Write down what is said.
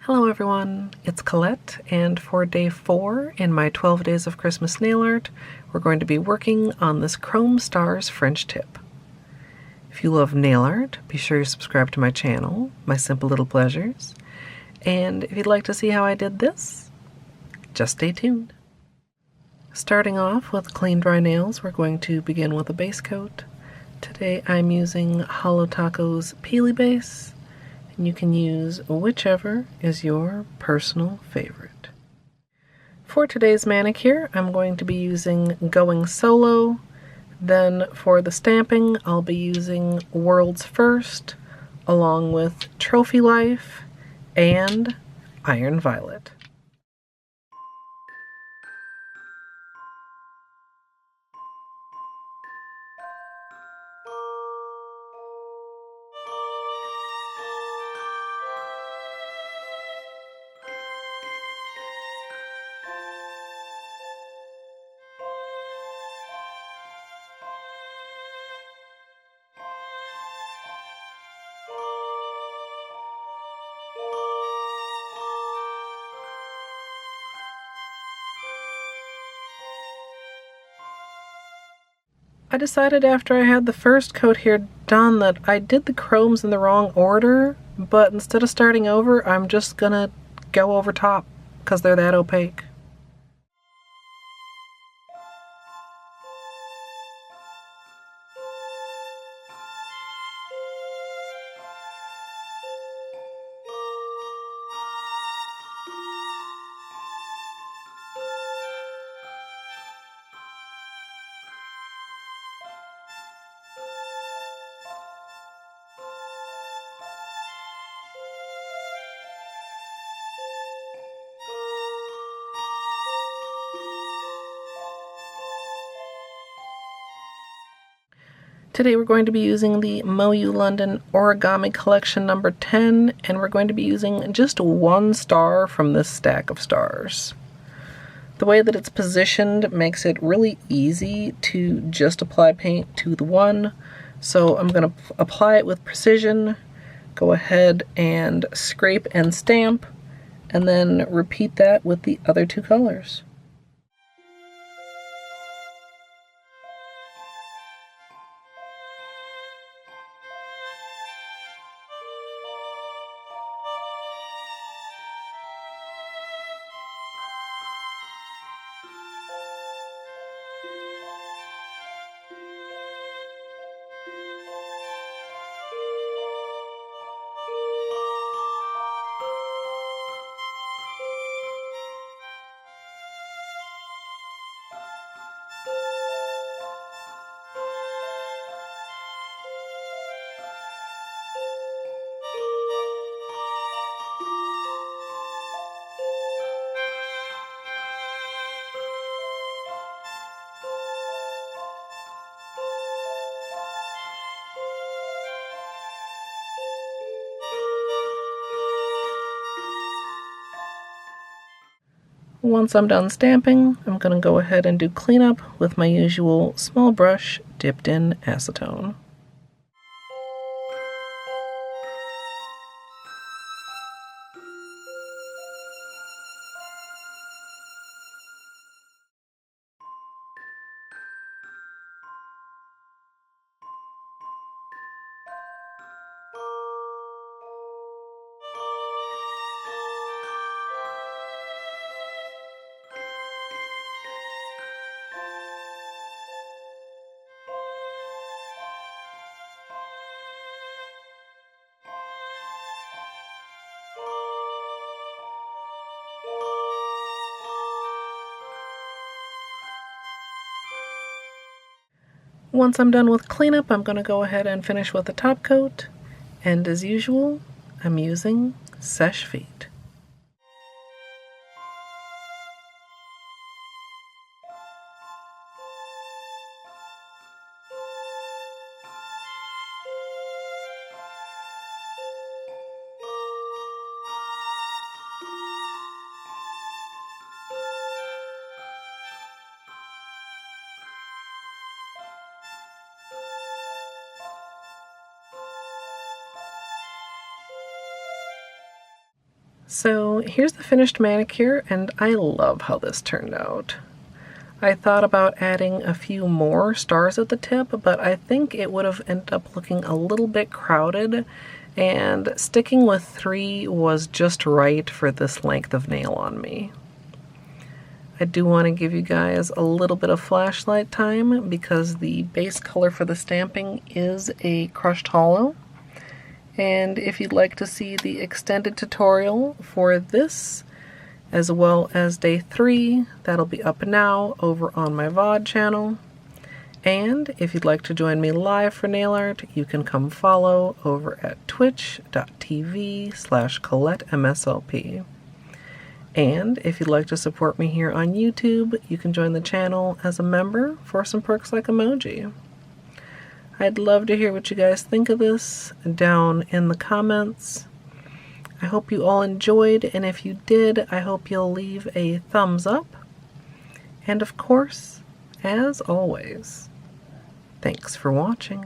Hello everyone, it's Colette, and for day 4 in my 12 Days of Christmas nail art, we're going to be working on this Chrome Stars French tip. If you love nail art, be sure you subscribe to my channel, My Simple Little Pleasures, and if you'd like to see how I did this, just stay tuned. Starting off with clean dry nails, we're going to begin with a base coat. Today I'm using Holo Peely Base. You can use whichever is your personal favorite. For today's manicure, I'm going to be using Going Solo. Then for the stamping, I'll be using World's First, along with Trophy Life and Iron Violet. I decided after I had the first coat here done that I did the chromes in the wrong order, but instead of starting over, I'm just gonna go over top because they're that opaque. Today we're going to be using the MoYou London Origami Collection number 10, and we're going to be using just one star from this stack of stars. The way that it's positioned makes it really easy to just apply paint to the one, so I'm going to apply it with precision, go ahead and scrape and stamp, and then repeat that with the other two colors. Once I'm done stamping, I'm going to go ahead and do cleanup with my usual small brush dipped in acetone. Once I'm done with cleanup, I'm going to go ahead and finish with the top coat, and as usual, I'm using Seche Vite. So here's the finished manicure, and I love how this turned out. I thought about adding a few more stars at the tip, but I think it would have ended up looking a little bit crowded, and sticking with 3 was just right for this length of nail on me. I do want to give you guys a little bit of flashlight time because the base color for the stamping is a crushed holo. And if you'd like to see the extended tutorial for this, as well as day 3, that'll be up now over on my VOD channel. And if you'd like to join me live for nail art, you can come follow over at twitch.tv/Colette MSLP. And if you'd like to support me here on YouTube, you can join the channel as a member for some perks like emoji. I'd love to hear what you guys think of this down in the comments. I hope you all enjoyed, and if you did, I hope you'll leave a thumbs up. And of course, as always, thanks for watching.